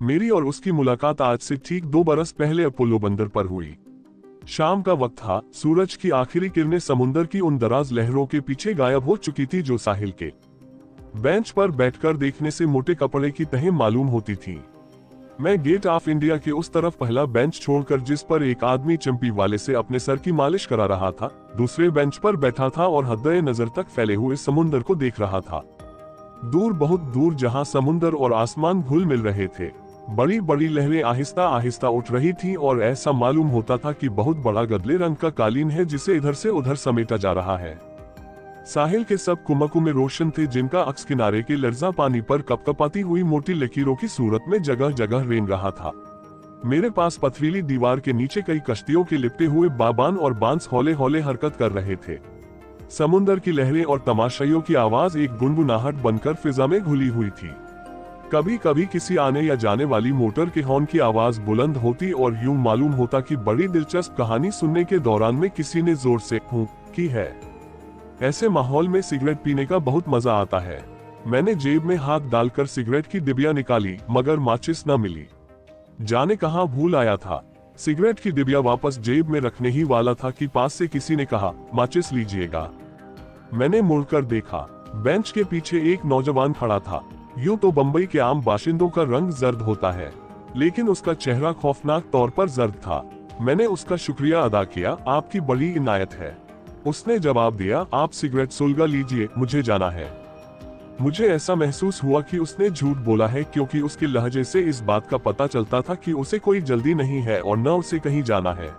मेरी और उसकी मुलाकात आज से ठीक 2 बरस पहले अपोलो बंदर पर हुई। शाम का वक्त था, सूरज की आखिरी किरणें समुद्र की उन दराज लहरों के पीछे गायब हो चुकी थी जो साहिल के बेंच पर बैठकर देखने से मोटे कपड़े की तहें मालूम होती थी। मैं गेट ऑफ इंडिया के उस तरफ पहला बेंच छोड़कर, जिस पर एक आदमी चंपी वाले से अपने सर की मालिश करा रहा था, दूसरे बेंच पर बैठा था और हद्दे नजर तक फैले हुए समुद्र को देख रहा था। दूर, बहुत दूर, जहां समुद्र और आसमान घुल मिल रहे थे, बड़ी बड़ी लहरें आहिस्ता आहिस्ता उठ रही थीं और ऐसा मालूम होता था कि बहुत बड़ा गदले रंग का कालीन है जिसे इधर से उधर समेटा जा रहा है। साहिल के सब कुमकुमे रोशन थे, जिनका अक्स किनारे के लर्जा पानी पर कपकपाती हुई मोटी लकीरों की सूरत में जगह जगह रेंग रहा था। मेरे पास पथरीली दीवार के नीचे कई कश्तियों के लिपटे हुए बाबान और बांस हौले हौले हरकत कर रहे थे। समुद्र की लहरें और तमाशाइयों की आवाज एक गुनगुनाहट बनकर फिजा में घुली हुई थी। कभी कभी किसी आने या जाने वाली मोटर के हॉर्न की आवाज बुलंद होती और यूं मालूम होता कि बड़ी दिलचस्प कहानी सुनने के दौरान में किसी ने जोर से हूं की है। ऐसे माहौल में सिगरेट पीने का बहुत मजा आता है। मैंने जेब में हाथ डालकर सिगरेट की डिबिया निकाली, मगर माचिस न मिली। जाने कहां भूल आया था। सिगरेट की डिबिया वापस जेब में रखने ही वाला था कि पास से किसी ने कहा, माचिस लीजिएगा। मैंने मुड़कर देखा। बेंच के पीछे एक नौजवान खड़ा था। यूं तो बंबई के आम बाशिंदों का रंग जर्द होता है, लेकिन उसका चेहरा खौफनाक तौर पर जर्द था। मैंने उसका शुक्रिया अदा किया। आपकी बड़ी इनायत है। उसने जवाब दिया, आप सिगरेट सुलगा लीजिए, मुझे जाना है। मुझे ऐसा महसूस हुआ कि उसने झूठ बोला है, क्योंकि उसके लहजे से इस बात का पता चलता था कि उसे कोई जल्दी नहीं है और न उसे कहीं जाना है।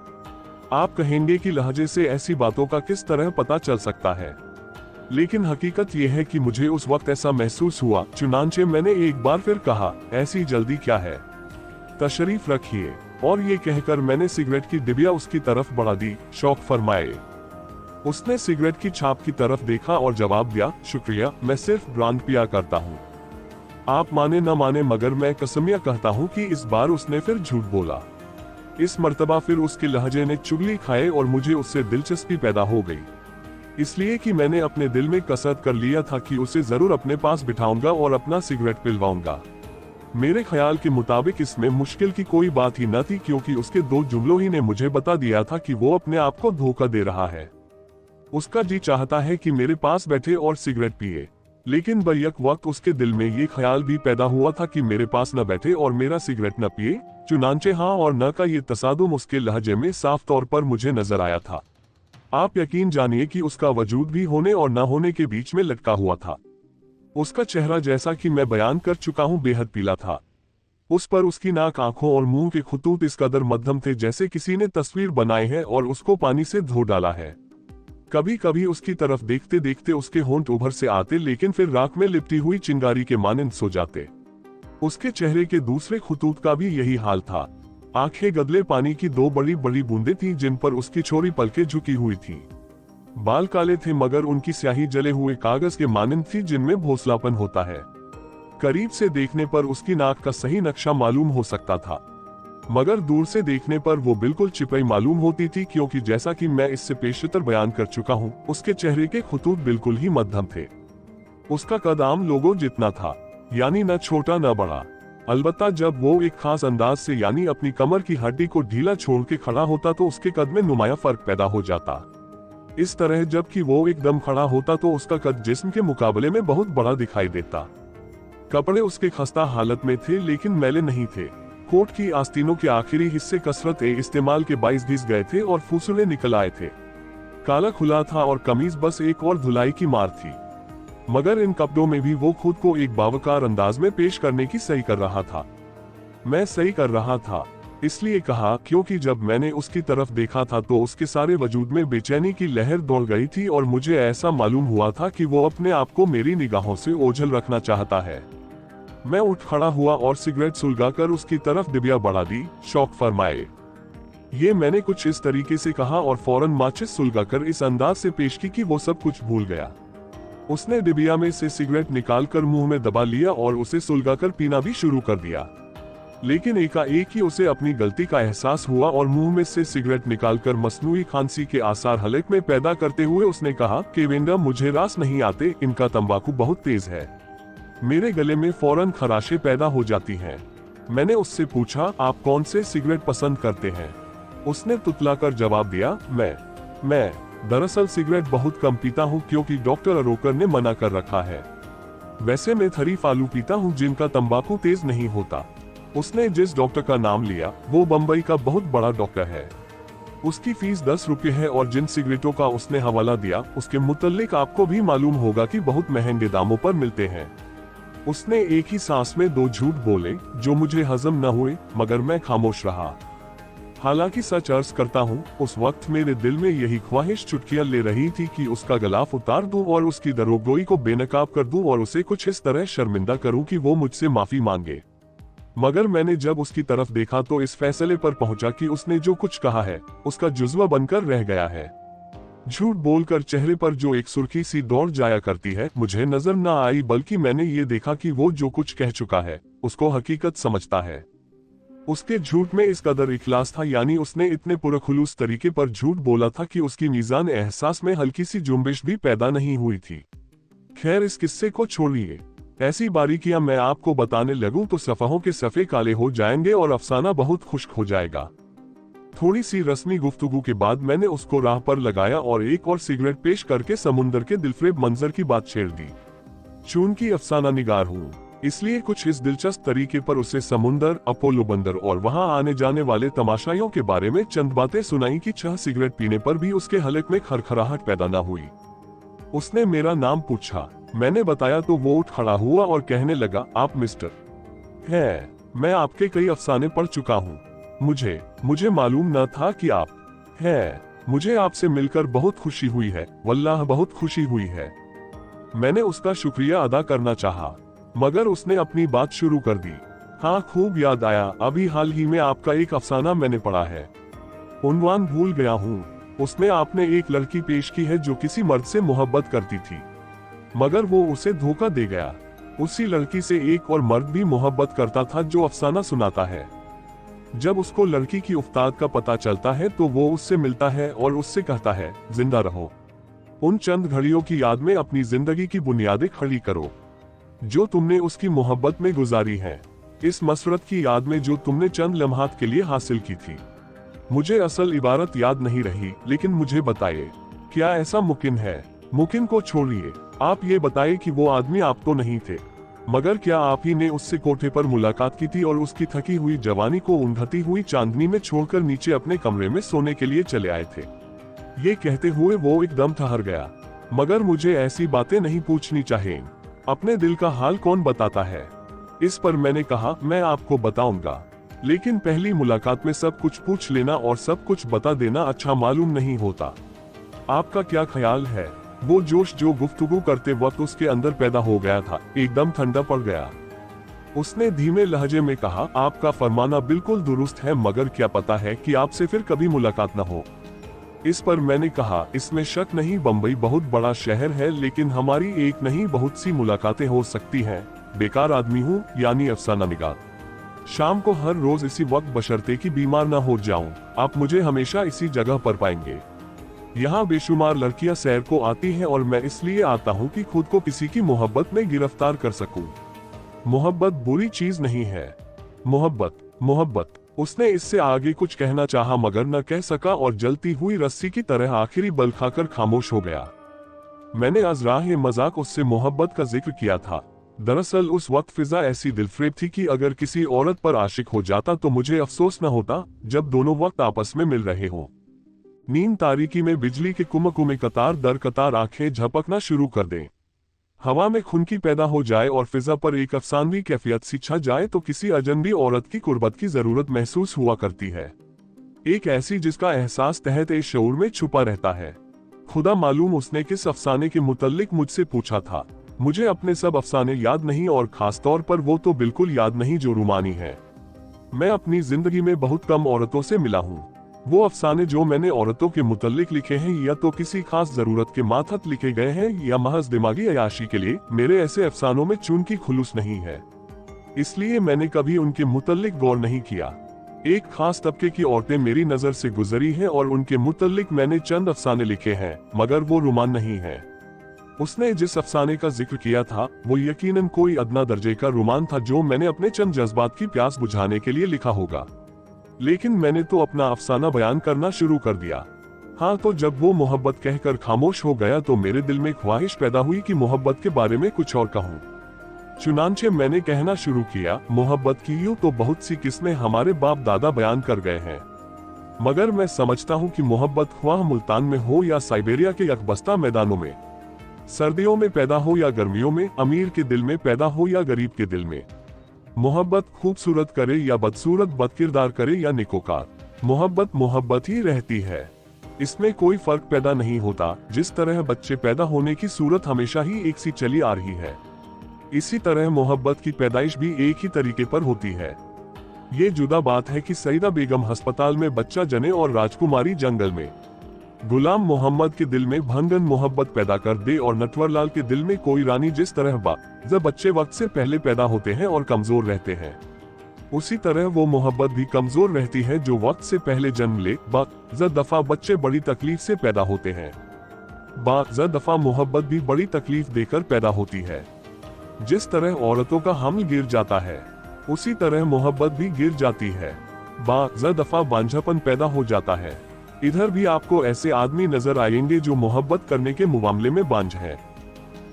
आप कहेंगे कि लहजे से ऐसी बातों का किस तरह पता चल सकता है, लेकिन हकीकत यह है कि मुझे उस वक्त ऐसा महसूस हुआ। चुनांचे मैंने एक बार फिर कहा, ऐसी जल्दी क्या है, तशरीफ रखिए। और ये कहकर मैंने सिगरेट की डिबिया उसकी तरफ बढ़ा दी। शौक फरमाए। उसने सिगरेट की छाप की तरफ देखा और जवाब दिया, शुक्रिया, मैं सिर्फ ब्रांड पिया करता हूँ। आप माने न माने, मगर मैं कसमिया कहता हूँ कि इस बार उसने फिर झूठ बोला। इस मर्तबा फिर उसके लहजे ने चुगली खाए और मुझे उससे दिलचस्पी पैदा हो गई, इसलिए कि मैंने अपने दिल में कसरत कर लिया था कि उसे जरूर अपने पास बिठाऊंगा और अपना सिगरेट पिलवाऊंगा। मेरे ख्याल के मुताबिक इसमें मुश्किल की कोई बात ही न थी, क्योंकि उसके 2 जुमलों ही ने मुझे बता दिया था कि वो अपने आप को धोखा दे रहा है। उसका जी चाहता है कि मेरे पास बैठे और सिगरेट पिए, लेकिन बैक वक्त उसके दिल में ये ख्याल भी पैदा हुआ था कि मेरे पास न बैठे और मेरा सिगरेट न पिए। चुनांचे हाँ और न का ये तसादुम उसके लहजे में साफ तौर पर मुझे नजर आया था। आप यकीन जानिए कि उसका वजूद भी होने और न होने के बीच में लटका हुआ था। उसका चेहरा, जैसा कि मैं बयान कर चुका हूँ, बेहद पीला था। उस पर उसकी नाक, आंखों और मुंह के खुतूत इस कदर मध्यम थे जैसे किसी ने तस्वीर बनाई है और उसको पानी से धो डाला है। कभी कभी उसकी तरफ देखते देखते उसके होंठ उभर से आते, लेकिन फिर राख में लिपटी हुई चिंगारी के मानंद सो जाते। उसके चेहरे के दूसरे खुतूत का भी यही हाल था। आंखें गदले पानी की 2 बड़ी बड़ी बूंदें थीं, जिन पर उसकी छोरी पलकें झुकी हुई थीं। बाल काले थे, मगर उनकी स्याही जले हुए कागज के मानंद थी, जिनमें भोसलापन होता है। करीब से देखने पर उसकी नाक का सही नक्शा मालूम हो सकता था, मगर दूर से देखने पर वो बिल्कुल चिपई मालूम होती थी, क्योंकि जैसा कि मैं इससे पेशतर बयान कर चुका हूँ, उसके चेहरे के खुतूत बिल्कुल ही मध्यम थे। उसका कद आम लोगों जितना था, यानी न छोटा न बड़ा। अलबत्ता जब वो एक खास अंदाज से, यानी अपनी कमर की हड्डी को ढीला छोड़ के खड़ा होता, तो उसके कद में नुमाया फर्क पैदा हो जाता। इस तरह जबकि वो एकदम खड़ा होता तो उसका कद जिस्म के मुकाबले में बहुत बड़ा दिखाई देता। कपड़े उसके खस्ता हालत में थे, लेकिन मैले नहीं थे। कोट की आस्तीनों के आखिरी हिस्से कसरत इस्तेमाल के बाइस घिस गए थे और फुसले निकल आए थे। काला खुला था और कमीज बस एक और धुलाई की मार थी, मगर इन कपड़ों में भी वो खुद को एक बावकार अंदाज में पेश करने की सही कर रहा था। मैं सही कर रहा था इसलिए कहा, क्योंकि जब मैंने उसकी तरफ देखा था तो उसके सारे वजूद में बेचैनी की लहर दौड़ गई थी और मुझे ऐसा मालूम हुआ था कि वो अपने आप को मेरी निगाहों से ओझल रखना चाहता है। मैं उठ खड़ा हुआ और सिगरेट सुलगाकर उसकी तरफ डिबिया बढ़ा दी। शौक फरमाए। ये मैंने कुछ इस तरीके से कहा और फौरन माचिस सुलगाकर इस अंदाज से पेश की कि वो सब कुछ भूल गया। उसने डिबिया में से सिगरेट निकालकर मुंह में दबा लिया और उसे सुलगाकर पीना भी शुरू कर दिया, लेकिन एकाएक ही उसे अपनी गलती का एहसास हुआ और मुंह में से सिगरेट निकालकर मसनूई खांसी के आसार हलक में पैदा करते हुए उसने कहा, केविंडा, मुझे रास नहीं आते, इनका तंबाकू बहुत तेज है। मेरे गले में फौरन खराशें पैदा हो जाती हैं। मैंने उससे पूछा, आप कौन से सिगरेट पसंद करते हैं? उसने तुतलाकर जवाब दिया, मैं दरअसल सिगरेट बहुत कम पीता हूँ क्योंकि डॉक्टर अरोकर ने मना कर रखा है। वैसे मैं खरीफ आलू पीता हूँ जिनका तंबाकू तेज नहीं होता। उसने जिस डॉक्टर का नाम लिया वो बम्बई का बहुत बड़ा डॉक्टर है। उसकी फीस 10 रुपये है और जिन सिगरेटों का उसने हवाला दिया उसके मुतल्लिक आपको भी मालूम होगा कि बहुत महंगे दामों पर मिलते हैं। उसने एक ही सांस में 2 झूठ बोले जो मुझे हजम न हुए, मगर मैं खामोश रहा। हालांकि सच अर्ज करता हूँ, उस वक्त मेरे दिल में यही ख्वाहिश चुटकियां ले रही थी कि उसका गलाफ उतार दूं और उसकी दरोगोई को बेनकाब कर दूं और उसे कुछ इस तरह शर्मिंदा करूं कि वो मुझसे माफी मांगे। मगर मैंने जब उसकी तरफ देखा तो इस फैसले पर पहुंचा कि उसने जो कुछ कहा है उसका जुज्वा बनकर रह गया है। झूठ बोलकर चेहरे पर जो एक सुर्खी सी दौड़ जाया करती है मुझे नजर न आई, बल्कि मैंने ये देखा कि वो जो कुछ कह चुका है उसको हकीकत समझता है। उसके झूठ में इस कदर इखलास था, यानी उसने इतने पुरखुलूस तरीके पर झूठ बोला था कि उसकी मीज़ान एहसास में हल्की सी जुम्बिश भी पैदा नहीं हुई थी। खैर, इस किस्से को छोड़िए। ऐसी बारीकियां मैं आपको बताने लगूं तो सफ़हों के सफ़े काले हो जाएंगे और अफसाना बहुत खुश्क हो जाएगा। थोड़ी सी रस्मी गुफ्तगू के बाद मैंने उसको राह पर लगाया और एक और सिगरेट पेश करके समुंदर के दिलफरेब मंजर की बात छेड़ दी। चूंकि अफसाना निगार हूँ, इसलिए कुछ इस दिलचस्प तरीके पर उसे समुंदर, अपोलो बंदर और वहां आने जाने वाले तमाशाइयों के बारे में चंद बातें सुनाई कि 6 सिगरेट पीने पर भी उसके हलक में खरखराहट पैदा न हुई। उसने मेरा नाम पूछा। मैंने बताया तो वो उठ खड़ा हुआ और कहने लगा, आप मिस्टर है, मैं आपके कई अफसाने पढ़ चुका हूँ। मुझे मालूम न था कि आप है। मुझे आपसे मिलकर बहुत खुशी हुई है, वल्लाह बहुत खुशी हुई है। मैंने उसका शुक्रिया अदा करना चाहा, मगर उसने अपनी बात शुरू कर दी। हाँ, खूब याद आया, अभी हाल ही में आपका एक अफसाना मैंने पढ़ा है। उन्वान भूल गया हूँ। उसमें आपने एक लड़की पेश की है जो किसी मर्द से मोहब्बत करती थी, मगर वो उसे धोखा दे गया। उसी लड़की से एक और मर्द भी मोहब्बत करता था जो अफसाना सुनाता है। जब उसको लड़की की उफ्ताद का पता चलता है तो वो उससे मिलता है और उससे कहता है, जिंदा रहो। उन चंद घड़ियों की याद में अपनी जिंदगी की बुनियादें खड़ी करो जो तुमने उसकी मोहब्बत में गुजारी है, इस मसरत की याद में जो तुमने चंद लम्हात के लिए हासिल की थी। मुझे असल इबारत याद नहीं रही, लेकिन मुझे बताइए, क्या ऐसा मुमकिन है? मुमकिन को छोड़िए, आप ये बताइए कि वो आदमी आप तो नहीं थे, मगर क्या आप ही ने उससे कोठे पर मुलाकात की थी और उसकी थकी हुई जवानी को उंधती हुई चांदनी में छोड़कर नीचे अपने कमरे में सोने के लिए चले आए थे? ये कहते हुए वो एकदम ठहर गया। मगर मुझे ऐसी बातें नहीं पूछनी चाहिए, अपने दिल का हाल कौन बताता है? इस पर मैंने कहा, मैं आपको बताऊंगा, लेकिन पहली मुलाकात में सब कुछ पूछ लेना और सब कुछ बता देना अच्छा मालूम नहीं होता। आपका क्या ख्याल है? वो जोश जो गुफ्तगू करते वक्त उसके अंदर पैदा हो गया था एकदम ठंडा पड़ गया। उसने धीमे लहजे में कहा, आपका फरमाना बिल्कुल दुरुस्त है, मगर क्या पता है कि आपसे फिर कभी मुलाकात न हो। इस पर मैंने कहा, इसमें शक नहीं, बम्बई बहुत बड़ा शहर है, लेकिन हमारी एक नहीं बहुत सी मुलाकातें हो सकती हैं। बेकार आदमी हूँ, यानी अफसाना निगार। शाम को हर रोज इसी वक्त, बशर्ते कि बीमार ना हो जाऊं, आप मुझे हमेशा इसी जगह पर पाएंगे। यहाँ बेशुमार लड़कियां सैर को आती हैं और मैं इसलिए आता हूँ कि खुद को किसी की मोहब्बत में गिरफ्तार कर सकूं। मोहब्बत बुरी चीज नहीं है। मोहब्बत। उसने इससे आगे कुछ कहना चाहा मगर न कह सका और जलती हुई रस्सी की तरह आखिरी बल खाकर खामोश हो गया। मैंने अज़राह मजाक उससे मोहब्बत का जिक्र किया था। दरअसल उस वक्त फिजा ऐसी दिलफरेब थी कि अगर किसी औरत पर आशिक हो जाता तो मुझे अफसोस न होता जब दोनों वक्त आपस में मिल रहे हों। नींद तारीकी में बिजली के कुमकु में कतार दर कतार आंखें झपकना शुरू कर दें, हवा में खुनकी पैदा हो जाए और फिजा पर एक अफसानवी कैफियत सी छा जाए तो किसी अजनबी औरत की कुर्बत की जरूरत महसूस हुआ करती है, एक ऐसी जिसका एहसास तहत शऊर में छुपा रहता है। खुदा मालूम उसने किस अफसाने के मुतल्लिक मुझसे पूछा था। मुझे अपने सब अफसाने याद नहीं और खास तौर पर वो तो बिल्कुल याद नहीं जो रूमानी है। मैं अपनी जिंदगी में बहुत कम औरतों से मिला हूँ। वो अफसाने जो मैंने औरतों के मुतल्लिक लिखे हैं या तो किसी खास जरूरत के मातहत लिखे गए हैं या महज दिमागी अयाशी के लिए। मेरे ऐसे अफसानों में चून की खुलूस नहीं है, इसलिए मैंने कभी उनके मुतल्लिक गौर नहीं किया। एक खास तबके की औरतें मेरी नजर से गुजरी हैं और उनके मुतल्लिक मैंने चंद अफसाने लिखे हैं, मगर वो रोमान नहीं है। उसने जिस अफसाने का जिक्र किया था वो यकीनन कोई अदना दर्जे का रोमान था जो मैंने अपने चंद जज्बात की प्यास बुझाने के लिए लिखा होगा। लेकिन मैंने तो अपना अफसाना बयान करना शुरू कर दिया। हाँ, तो जब वो मोहब्बत कहकर खामोश हो गया तो मेरे दिल में ख्वाहिश पैदा हुई कि मोहब्बत के बारे में कुछ और कहूँ। चुनांचे मैंने कहना शुरू किया, मोहब्बत की यूं तो बहुत सी किस्में हमारे बाप दादा बयान कर गए हैं, मगर मैं समझता हूँ कि मोहब्बत ख्वाह मुल्तान में हो या साइबेरिया के यकबस्ता मैदानों में, सर्दियों में पैदा हो या गर्मियों में, अमीर के दिल में पैदा हो या गरीब के दिल में, मोहब्बत खूबसूरत करे या बदसूरत, बदकिरदार करे या निकोकार, मोहब्बत मोहब्बत ही रहती है। इसमें कोई फर्क पैदा नहीं होता। जिस तरह बच्चे पैदा होने की सूरत हमेशा ही एक सी चली आ रही है, इसी तरह मोहब्बत की पैदाइश भी एक ही तरीके पर होती है। ये जुदा बात है कि सईदा बेगम अस्पताल में बच्चा जने और राजकुमारी जंगल में गुलाम मोहम्मद के दिल में भंगन मोहब्बत पैदा कर दे, और नटवरलाल के दिल में कोई रानी। जिस तरह बच्चे वक्त से पहले पैदा होते हैं और कमजोर रहते हैं, उसी तरह वो मोहब्बत भी कमजोर रहती है जो वक्त से पहले जन्म ले। दफा बच्चे बड़ी तकलीफ से पैदा होते हैं, दफा मोहब्बत भी बड़ी तकलीफ देकर पैदा होती है। जिस तरह औरतों का हमल गिर जाता है, उसी तरह मोहब्बत भी गिर जाती है। दफा बांझापन पैदा हो जाता है। इधर भी आपको ऐसे आदमी नजर आएंगे जो मोहब्बत करने के मामले में बांझ हैं।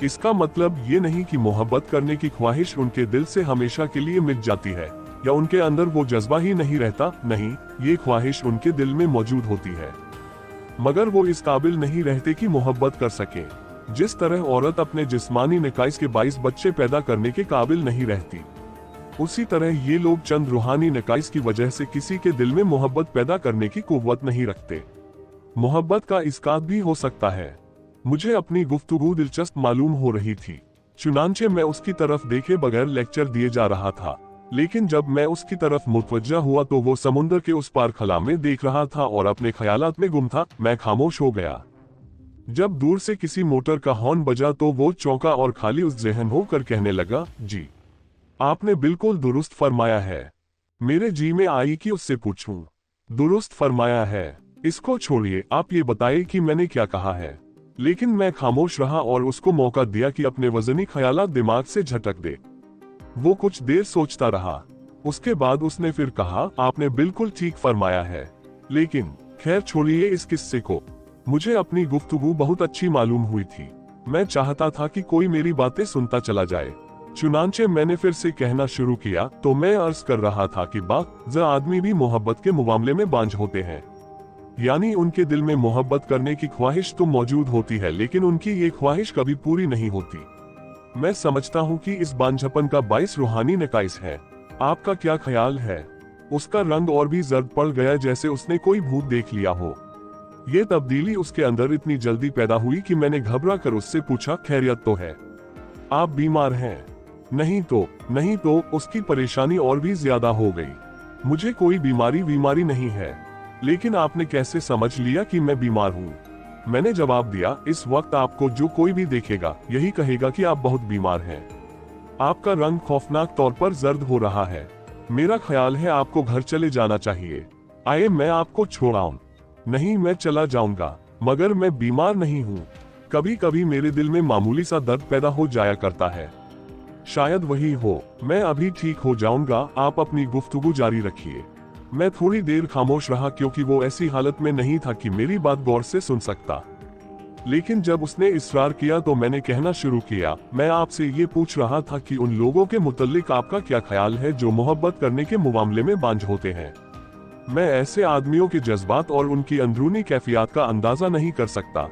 इसका मतलब ये नहीं कि मोहब्बत करने की ख्वाहिश उनके दिल से हमेशा के लिए मिट जाती है या उनके अंदर वो जज्बा ही नहीं रहता। नहीं, ये ख्वाहिश उनके दिल में मौजूद होती है, मगर वो इस काबिल नहीं रहते कि मोहब्बत कर सके। जिस तरह औरत अपने जिस्मानी नकाइस के बाइस बच्चे पैदा करने के काबिल नहीं रहती, उसी तरह ये लोग चंद रूहानी नकाइस की वजह से किसी के दिल में मोहब्बत पैदा करने की कुव्वत नहीं रखते। मोहब्बत का इस्कात भी हो सकता है। मुझे अपनी गुफ्तगू दिलचस्प मालूम हो रही थी, चुनांचे मैं उसकी तरफ देखे बगैर लेक्चर दिए जा रहा था। लेकिन जब मैं उसकी तरफ मुतवज्जा हुआ तो वो समुद्र के उस पार खला में देख रहा था और अपने ख्यालात में गुम था। मैं खामोश हो गया। जब दूर से किसी मोटर का हॉर्न बजा तो वो चौंका और खाली उस जहन होकर कहने लगा, जी आपने बिल्कुल दुरुस्त फरमाया है। मेरे जी में आई कि उससे पूछूं। दुरुस्त फरमाया है, इसको छोड़िए, आप ये बताइए कि मैंने क्या कहा है। लेकिन मैं खामोश रहा और उसको मौका दिया कि अपने वजनी ख्यालात दिमाग से झटक दे। वो कुछ देर सोचता रहा, उसके बाद उसने फिर कहा, आपने बिल्कुल ठीक फरमाया है। लेकिन खैर छोड़िए इस किस्से को। मुझे अपनी गुफ्तगू बहुत अच्छी मालूम हुई थी। मैं चाहता था कि कोई मेरी बातें सुनता चला जाए। चुनांचे मैंने फिर से कहना शुरू किया, तो मैं अर्ज कर रहा था कि बाज़ आदमी भी मोहब्बत के मामले में बांझ होते हैं, यानी उनके दिल में मोहब्बत करने की ख्वाहिश तो मौजूद होती है, लेकिन उनकी ये ख्वाहिश कभी पूरी नहीं होती। मैं समझता हूँ कि इस बांझपन का बाइस रूहानी नकाइस है। आपका क्या ख्याल है? उसका रंग और भी जर्द पड़ गया, जैसे उसने कोई भूत देख लिया हो। ये तब्दीली उसके अंदर इतनी जल्दी पैदा हुई कि मैंने घबरा कर उससे पूछा, खैरियत तो है? आप बीमार हैं? नहीं तो उसकी परेशानी और भी ज्यादा हो गई। मुझे कोई बीमारी नहीं है, लेकिन आपने कैसे समझ लिया कि मैं बीमार हूँ? मैंने जवाब दिया, इस वक्त आपको जो कोई भी देखेगा यही कहेगा कि आप बहुत बीमार हैं। आपका रंग खौफनाक तौर पर जर्द हो रहा है। मेरा ख्याल है आपको घर चले जाना चाहिए। आइए मैं आपको छोड़ाऊं। नहीं, मैं चला जाऊंगा, मगर मैं बीमार नहीं हूँ। कभी कभी मेरे दिल में मामूली सा दर्द पैदा हो जाया करता है, शायद वही हो। मैं अभी ठीक हो जाऊंगा, आप अपनी गुफ्तगू जारी रखिए। मैं थोड़ी देर खामोश रहा क्योंकि वो ऐसी हालत में नहीं था कि मेरी बात गौर से सुन सकता। लेकिन जब उसने इसरार किया तो मैंने कहना शुरू किया, मैं आपसे ये पूछ रहा था कि उन लोगों के मुतल्लिक आपका क्या ख्याल है जो मोहब्बत करने के मामले में बांझ होते हैं। मैं ऐसे आदमियों के जज्बात और उनकी अंदरूनी कैफियत का अंदाजा नहीं कर सकता,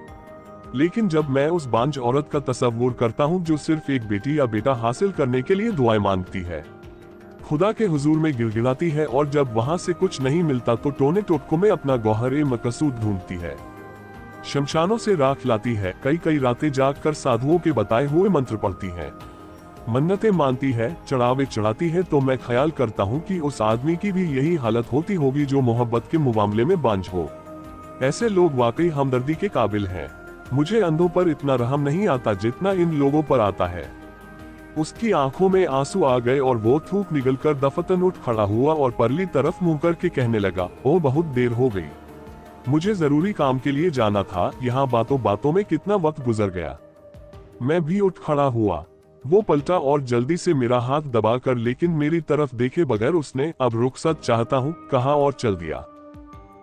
लेकिन जब मैं उस बांझ औरत का तस्वुर करता हूँ जो सिर्फ एक बेटी या बेटा हासिल करने के लिए दुआएं मांगती है, खुदा के हुजूर में गिड़गिड़ाती है, और जब वहां से कुछ नहीं मिलता तो टोने टोटकों में अपना गौहर मकसूद ढूंढती है, शमशानों से राख लाती है, कई रातें जाग कर साधुओं के बताए हुए मंत्र पढ़ती है, मन्नतें मानती है, चढ़ावे चढ़ाती है, तो मैं ख्याल करता हूँ कि उस आदमी की भी यही हालत होती होगी जो मोहब्बत के मामले में बांझ हो। ऐसे लोग वाकई हमदर्दी के काबिल हैं। मुझे अंधों पर इतना रहम नहीं आता जितना इन लोगों पर आता है। उसकी आंखों में आंसू आ गए और वो थूक निगलकर दफतन उठ खड़ा हुआ और परली तरफ मुंह करके कहने लगा, ओ बहुत देर हो गई, मुझे जरूरी काम के लिए जाना था। यहाँ बातों बातों में कितना वक्त गुजर गया। मैं भी उठ खड़ा हुआ। वो पलटा और जल्दी से मेरा हाथ दबाकर लेकिन मेरी तरफ देखे बगैर उसने अब रुखसत चाहता हूँ कहा और चल दिया।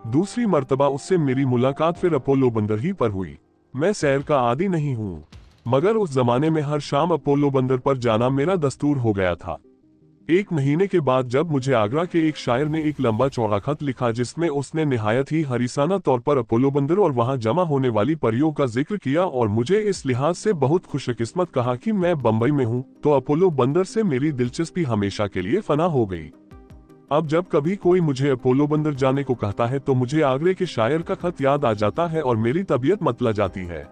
दूसरी मर्तबा उससे मेरी मुलाकात फिर अपोलो बंदर ही पर हुई। मैं सैर का आदी नहीं हूँ, मगर उस जमाने में हर शाम अपोलो बंदर पर जाना मेरा दस्तूर हो गया था। 1 महीने के बाद जब मुझे आगरा के एक शायर ने एक लंबा चौड़ा खत लिखा जिसमें उसने निहायत ही हरीसाना तौर पर अपोलो बंदर और वहां जमा होने वाली परियों का जिक्र किया और मुझे इस लिहाज से बहुत खुशकिस्मत कहा कि मैं बंबई में हूं, तो अपोलो बंदर से मेरी दिलचस्पी हमेशा के लिए फना हो गई। अब जब कभी कोई मुझे अपोलो बंदर जाने को कहता है तो मुझे आगरे के शायर का खत याद आ जाता है और मेरी तबीयत मतला जाती है।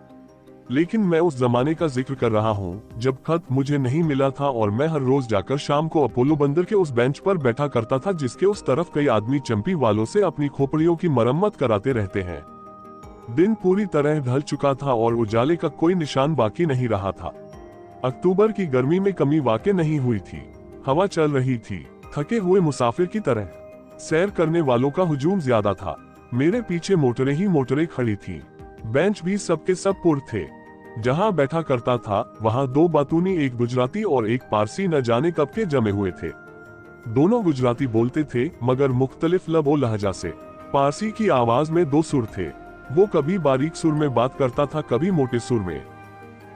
लेकिन मैं उस जमाने का जिक्र कर रहा हूँ जब खत मुझे नहीं मिला था और मैं हर रोज जाकर शाम को अपोलो बंदर के उस बेंच पर बैठा करता था जिसके उस तरफ कई आदमी चंपी वालों से अपनी खोपड़ियों की मरम्मत कराते रहते हैं। दिन पूरी तरह ढल चुका था और उजाले का कोई निशान बाकी नहीं रहा था। अक्टूबर की गर्मी में कमी वाक़ई नहीं हुई थी। हवा चल रही थी, थके हुए मुसाफिर की तरह। सैर करने वालों का हुजूम ज्यादा था। मेरे पीछे मोटरें ही मोटरें खड़ी थी। बेंच भी सबके सब पुर थे। जहां बैठा करता था वहां 2 बातूनी, एक गुजराती और एक पारसी न जाने कब के जमे हुए थे। दोनों गुजराती बोलते थे मगर मुख्तलिफ लब और लहजा से। पारसी की आवाज में 2 सुर थे। वो कभी बारीक सुर में बात करता था, कभी मोटे सुर में।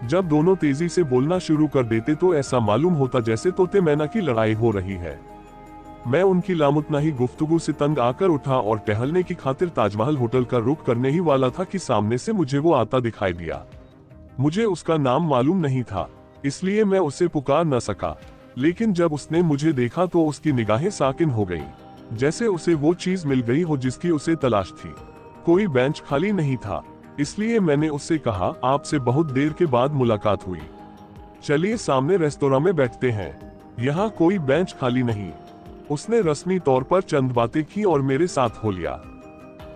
जब दोनों तेजी से बोलना शुरू कर देते तो ऐसा मालूम होता जैसे तोते मैना की लड़ाई हो रही है। मैं उनकी लामुतनाही गुफ्तगू से तंग आकर उठा और टहलने की खातिर ताजमहल होटल का रुख करने ही वाला था कि सामने से मुझे वो आता दिखाई दिया। मुझे उसका नाम मालूम नहीं था, इसलिए मैं उसे पुकार न सका। लेकिन जब उसने मुझे देखा तो उसकी निगाहें साकिन हो गईं, जैसे उसे वो चीज मिल गई हो जिसकी उसे तलाश थी। कोई बेंच खाली नहीं था, इसलिए मैंने उससे कहा, आपसे बहुत देर के बाद मुलाकात हुई, चलिए सामने रेस्तोरां में बैठते हैं, यहाँ कोई बेंच खाली नहीं। उसने रस्मी तौर पर चंद बातें की और मेरे साथ हो लिया।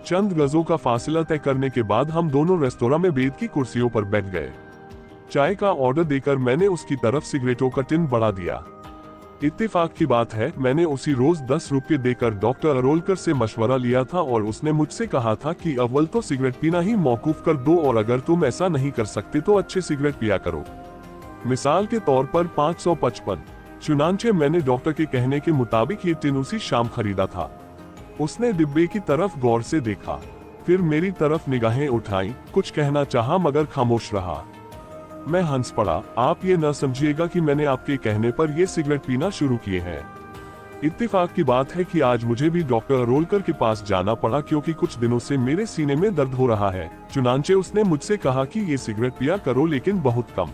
चंद गजों का फासला तय करने के बाद हम दोनों रेस्तोरां में बेद की कुर्सियों पर बैठ गए। चाय का ऑर्डर देकर मैंने उसकी तरफ सिगरेटों का टिन बढ़ा दिया। इत्तेफाक की बात है, मैंने उसी रोज 10 रुपये देकर डॉक्टर अरोलकर से मशवरा लिया था और उसने मुझसे कहा था कि अव्वल तो सिगरेट पीना ही मौकूफ कर दो और अगर तुम ऐसा नहीं कर सकते तो अच्छे सिगरेट पिया करो। मिसाल के तौर पर 555। चुनांचे मैंने डॉक्टर के कहने के मुताबिक ये टिन उसी शाम खरीदा था। उसने डिब्बे की तरफ गौर से देखा, फिर मेरी तरफ निगाहें उठाई, कुछ कहना चाहा मगर खामोश रहा। मैं हंस पड़ा। आप ये न समझिएगा कि मैंने आपके कहने पर ये सिगरेट पीना शुरू किए हैं। इत्तेफाक की बात है कि आज मुझे भी डॉक्टर अरोलकर के पास जाना पड़ा क्योंकि कुछ दिनों से मेरे सीने में दर्द हो रहा है। चुनांचे उसने मुझसे कहा कि ये सिगरेट पिया करो लेकिन बहुत कम।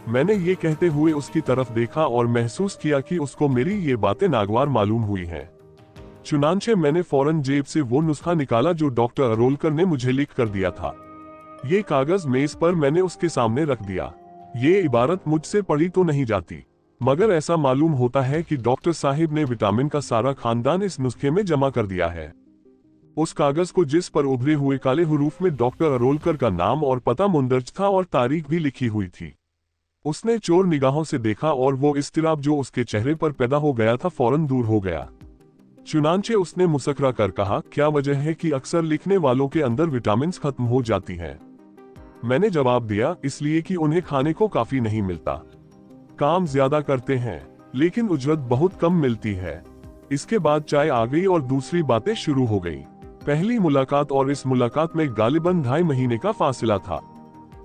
मैंने ये कहते हुए उसकी तरफ देखा और महसूस किया कि उसको मेरी ये बातें नागवार मालूम हुई हैं। चुनांचे मैंने फौरन जेब से वो नुस्खा निकाला जो डॉक्टर अरोलकर ने मुझे लिख कर दिया था। ये कागज मेज पर मैंने उसके सामने रख दिया। ये इबारत मुझसे पढ़ी तो नहीं जाती, मगर ऐसा मालूम होता है कि डॉक्टर साहिब ने विटामिन का सारा खानदान इस नुस्खे में जमा कर दिया है। उस कागज को जिस पर उभरे हुए काले हुरूफ में डॉक्टर अरोलकर का नाम और पता मुंदर्ज था और तारीख भी लिखी हुई थी। उसने चोर निगाहों से देखा और वो इस्तिराब जो उसके चेहरे पर पैदा हो गया था फौरन दूर हो गया। चुनांचे उसने मुस्कुरा कर कहा, क्या वजह है कि अक्सर लिखने वालों के अंदर विटामिन खत्म हो जाती हैं? मैंने जवाब दिया, इसलिए कि उन्हें खाने को काफी नहीं मिलता। काम ज्यादा करते हैं लेकिन उजरत बहुत कम मिलती है। इसके बाद चाय आ गई और दूसरी बातें शुरू हो गई। पहली मुलाकात और इस मुलाकात में गालिबन 2.5 महीने का फासला था।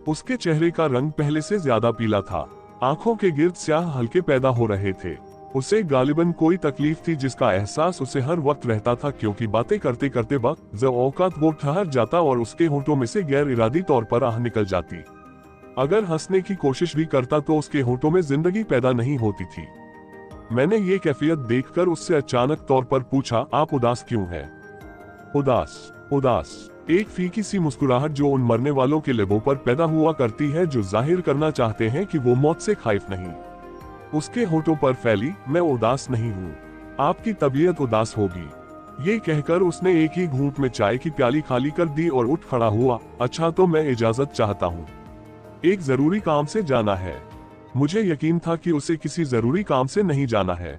उसके चेहरे का रंग पहले से ज्यादा पीला था, आंखों के गिर्द स्याह हल्के पैदा हो रहे थे। उसे गालिबन कोई तकलीफ थी जिसका एहसास उसे हर वक्त रहता था क्योंकि बातें करते करते वक्त ज़ औकात वो ठहर जाता और उसके होंठों में से गैर इरादी तौर पर आह निकल जाती। अगर हंसने की कोशिश भी करता तो उसके होंठों में जिंदगी पैदा नहीं होती थी। मैंने ये कैफियत देखकर उससे अचानक तौर पर पूछा, आप उदास क्यों हैं? उदास। एक फीकी सी मुस्कुराहट जो उन मरने वालों के लबों पर पैदा हुआ करती है जो जाहिर करना चाहते हैं कि वो मौत से खौफ नहीं। उसके होठों पर फैली, मैं उदास नहीं हूँ, आपकी तबीयत उदास होगी। ये कहकर उसने एक ही घूंट में चाय की प्याली खाली कर दी और उठ खड़ा हुआ। अच्छा तो मैं इजाजत चाहता हूँ, एक जरूरी काम से जाना है। मुझे यकीन था कि उसे किसी जरूरी काम से नहीं जाना है,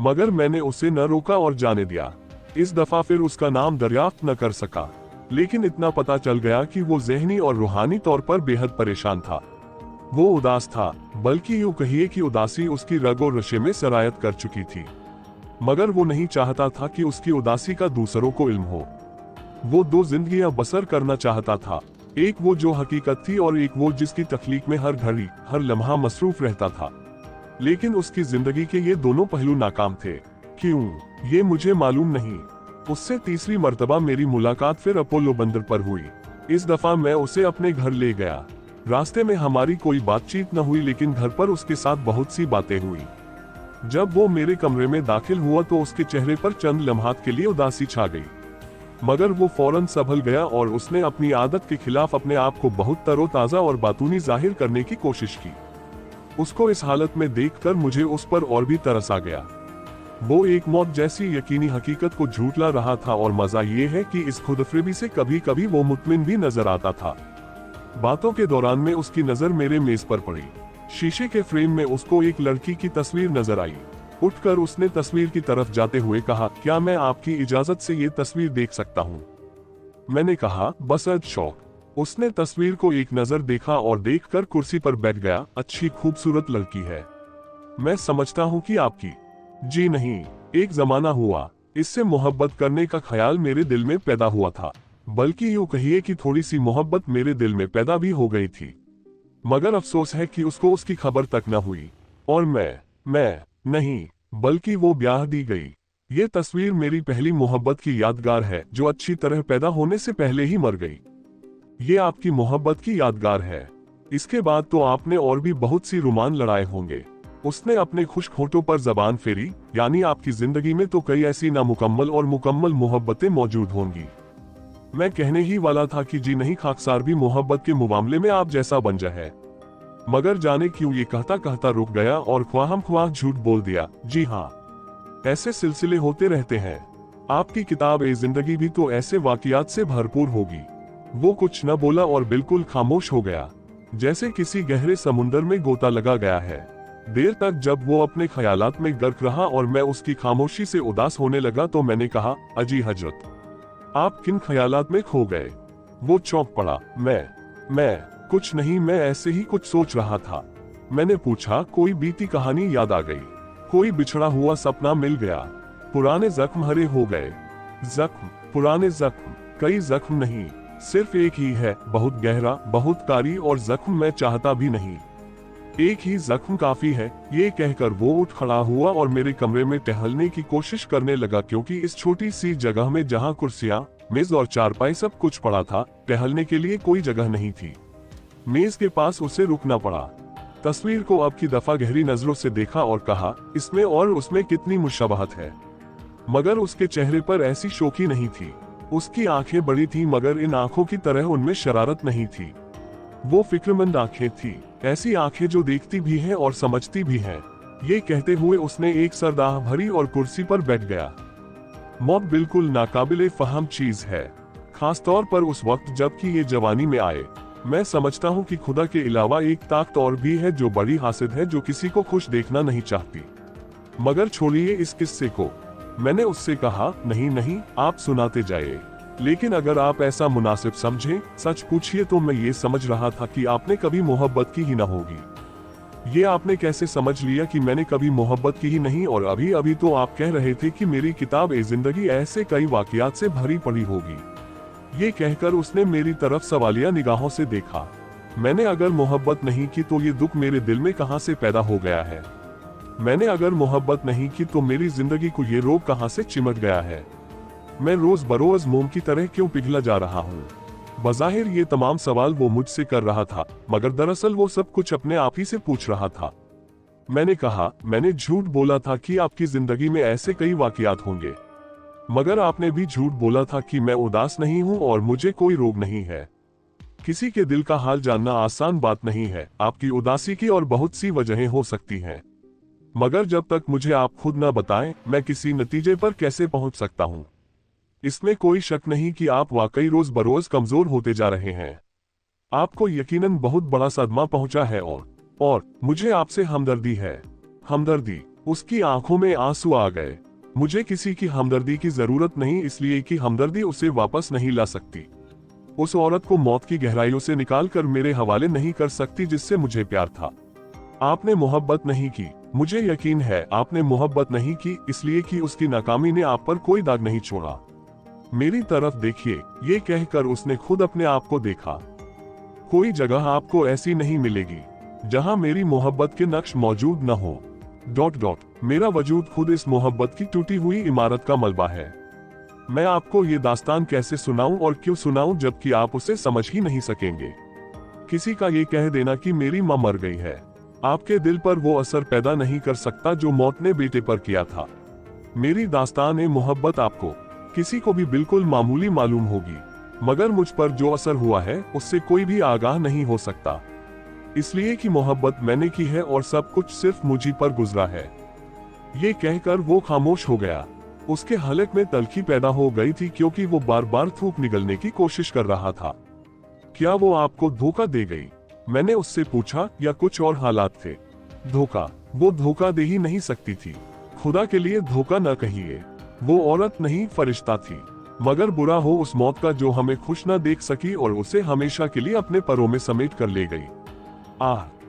मगर मैंने उसे न रोका और जाने दिया। इस दफा फिर उसका नाम दरियाफ्त न कर सका, लेकिन इतना पता चल गया कि वो ज़हनी और रूहानी तौर पर बेहद परेशान था। वो उदास था, बल्कि यूं कहिए कि उदासी उसकी रग और रेशे में सरायत कर चुकी थी। मगर वो नहीं चाहता था कि उसकी उदासी का दूसरों को इल्म हो। वो दो जिंदगियां बसर करना चाहता था, एक वो जो हकीकत थी और एक वो जिसकी तख्लीक में हर घड़ी हर लम्हा मसरूफ रहता था। लेकिन उसकी जिंदगी के ये दोनों पहलू नाकाम थे। क्यों, ये मुझे मालूम नहीं। उससे तीसरी मर्तबा मेरी मुलाकात फिर अपोलो बंदर पर हुई। इस दफा मैं उसे अपने घर ले गया। रास्ते में हमारी कोई बातचीत न हुई, लेकिन घर पर उसके साथ बहुत सी बातें हुई। जब वो मेरे कमरे में दाखिल हुआ तो उसके चेहरे पर चंद लम्हात के लिए उदासी छा गई, मगर वो फौरन संभल गया और उसने अपनी आदत के खिलाफ अपने आप को बहुत तरोताजा और बातूनी जाहिर करने की कोशिश की। उसको इस हालत में देखकर मुझे उस पर और भी तरस आ गया। वो एक मौत जैसी यकीनी हकीकत को झूठला रहा था, और मजा ये है कि इस खुदफरेबी से कभी कभी वो मुतमिन भी नजर आता था। बातों के दौरान में उसकी नजर मेरे मेज पर पड़ी। शीशे के फ्रेम में उसको एक लड़की की तस्वीर नजर आई। उठकर उसने तस्वीर की तरफ जाते हुए कहा, क्या मैं आपकी इजाजत से ये तस्वीर देख सकता हूँ? मैंने कहा, बसअद शौक। उसने तस्वीर को एक नजर देखा और देखकर कुर्सी पर बैठ गया। अच्छी खूबसूरत लड़की है। मैं समझता हूँ कि आपकी। जी नहीं, एक जमाना हुआ इससे मोहब्बत करने का ख्याल मेरे दिल में पैदा हुआ था, बल्कि यूं कहिए कि थोड़ी सी मोहब्बत मेरे दिल में पैदा भी हो गई थी। मगर अफसोस है कि उसको उसकी खबर तक न हुई, और मैं नहीं, बल्कि वो ब्याह दी गई। ये तस्वीर मेरी पहली मोहब्बत की यादगार है, जो अच्छी तरह पैदा होने से पहले ही मर गई। ये आपकी मोहब्बत की यादगार है। इसके बाद तो आपने और भी बहुत सी रोमान लड़ाए होंगे। उसने अपने खुश्क होठों पर जबान फेरी, यानी आपकी जिंदगी में तो कई ऐसी नामुकम्मल और मुकम्मल मोहब्बतें मौजूद होंगी। मैं कहने ही वाला था कि जी नहीं, खाकसार भी मोहब्बत के मामले में आप जैसा बंजा है। मगर जाने क्यों ये कहता कहता रुक गया और ख्वाहम ख्वाह झूठ बोल दिया। जी हाँ, ऐसे सिलसिले होते रहते हैं। आपकी किताब ए जिंदगी भी तो ऐसे वाकयात से भरपूर होगी। वो कुछ न बोला और बिल्कुल खामोश हो गया, जैसे किसी गहरे समुंदर में गोता लगा गया है। देर तक जब वो अपने ख्यालात में गर्क रहा और मैं उसकी खामोशी से उदास होने लगा तो मैंने कहा, अजी हजरत, आप किन ख्यालात में खो गए? वो चौंक पड़ा। मैं कुछ नहीं, मैं ऐसे ही कुछ सोच रहा था। मैंने पूछा, कोई बीती कहानी याद आ गई? कोई बिछड़ा हुआ सपना मिल गया? पुराने जख्म हरे हो गए? जख्म, पुराने जख्म, कई जख्म नहीं, सिर्फ एक ही है, बहुत गहरा, बहुत कारी, और जख्म मैं चाहता भी नहीं। एक ही जख्म काफी है। ये कहकर वो उठ खड़ा हुआ और मेरे कमरे में टहलने की कोशिश करने लगा, क्योंकि इस छोटी सी जगह में जहाँ कुर्सियां, मेज और चारपाई सब कुछ पड़ा था, टहलने के लिए कोई जगह नहीं थी। मेज के पास उसे रुकना पड़ा। तस्वीर को अब की दफा गहरी नजरों से देखा और कहा, इसमें और उसमें कितनी मुशबहत है। मगर उसके चेहरे पर ऐसी शोखी नहीं थी। उसकी आंखें बड़ी थी, मगर इन आंखों की तरह उनमें शरारत नहीं थी। वो फिक्रमंद आंखें थी, ऐसी आंखें जो देखती भी हैं और समझती भी हैं। ये कहते हुए उसने एक सरदाह भरी और कुर्सी पर बैठ गया। मौत बिल्कुल नाकाबिले फहम चीज है, खासतौर पर उस वक्त जबकि ये जवानी में आए। मैं समझता हूँ कि खुदा के अलावा एक ताकत और भी है जो बड़ी हासिद है, जो किसी को खुश देखना नहीं चाहती। मगर छोड़िए इस किस्से को। मैंने उससे कहा, नहीं नहीं, आप सुनाते जाइए, लेकिन अगर आप ऐसा मुनासिब समझें, सच पूछिए तो मैं ये समझ रहा था कि आपने कभी मोहब्बत की ही न होगी। ये आपने कैसे समझ लिया कि मैंने कभी मोहब्बत की ही नहीं? और अभी अभी तो आप कह रहे थे कि मेरी किताब ए जिंदगी ऐसे कई वाकयात से भरी पड़ी होगी। ये कहकर उसने मेरी तरफ सवालिया निगाहों से देखा। मैंने अगर मोहब्बत नहीं की तो ये दुख मेरे दिल में कहां से पैदा हो गया है? मैंने अगर मोहब्बत नहीं की तो मेरी जिंदगी को ये रोग कहां से चिमट गया है? मैं रोज बरोज मोम की तरह क्यों पिघला जा रहा हूँ? बज़ाहिर ये तमाम सवाल वो मुझसे कर रहा था, मगर दरअसल वो सब कुछ अपने आप ही से पूछ रहा था। मैंने कहा, मैंने झूठ बोला था कि आपकी जिंदगी में ऐसे कई वाकयात होंगे, मगर आपने भी झूठ बोला था कि मैं उदास नहीं हूँ और मुझे कोई रोग नहीं है। किसी के दिल का हाल जानना आसान बात नहीं है। आपकी उदासी की और बहुत सी वजहें हो सकती हैं, मगर जब तक मुझे आप खुद न बताएं, मैं किसी नतीजे पर कैसे पहुंच सकता हूं? इसमें कोई शक नहीं कि आप वाकई रोज बरोज कमजोर होते जा रहे हैं। आपको यकीनन बहुत बड़ा सदमा पहुंचा है और मुझे आपसे हमदर्दी है। हमदर्दी? उसकी आंखों में आंसू आ गए। मुझे किसी की हमदर्दी की जरूरत नहीं, इसलिए कि हमदर्दी उसे वापस नहीं ला सकती। उस औरत को मौत की गहराइयों से निकालकर मेरे हवाले नहीं कर सकती जिससे मुझे प्यार था। आपने मोहब्बत नहीं की, मुझे यकीन है आपने मोहब्बत नहीं की, इसलिए कि उसकी नाकामी ने आप पर कोई दाग नहीं छोड़ा। मेरी तरफ देखिए, ये कहकर उसने खुद अपने आप को देखा। कोई जगह आपको ऐसी नहीं मिलेगी जहां मेरी मोहब्बत के नक्श मौजूद न हो। ... मेरा वजूद खुद इस मोहब्बत की टूटी हुई इमारत का मलबा है। मैं आपको ये दास्तान कैसे सुनाऊं और क्यों सुनाऊं जबकि आप उसे समझ ही नहीं सकेंगे। किसी का ये कह देना कि मेरी मां मर गई है आपके दिल पर वो असर पैदा नहीं कर सकता जो मौत ने बेटे पर किया था। मेरी दास्तान मोहब्बत आपको किसी को भी बिल्कुल मामूली मालूम होगी, मगर मुझ पर जो असर हुआ है उससे कोई भी आगाह नहीं हो सकता, इसलिए कि मोहब्बत मैंने की है और सब कुछ सिर्फ मुझी पर गुजरा है। ये कहकर वो खामोश हो गया। उसके हलक में तल्खी पैदा हो गई थी क्योंकि वो बार बार थूक निगलने की कोशिश कर रहा था। क्या वो आपको धोखा दे गई? मैंने उससे पूछा, या कुछ और हालात थे? धोखा? वो धोखा दे ही नहीं सकती थी। खुदा के लिए धोखा न कहिए, वो औरत नहीं फरिश्ता थी। मगर बुरा हो उस मौत का जो हमें खुश न देख सकी और उसे हमेशा के लिए अपने परों में समेट कर ले गई।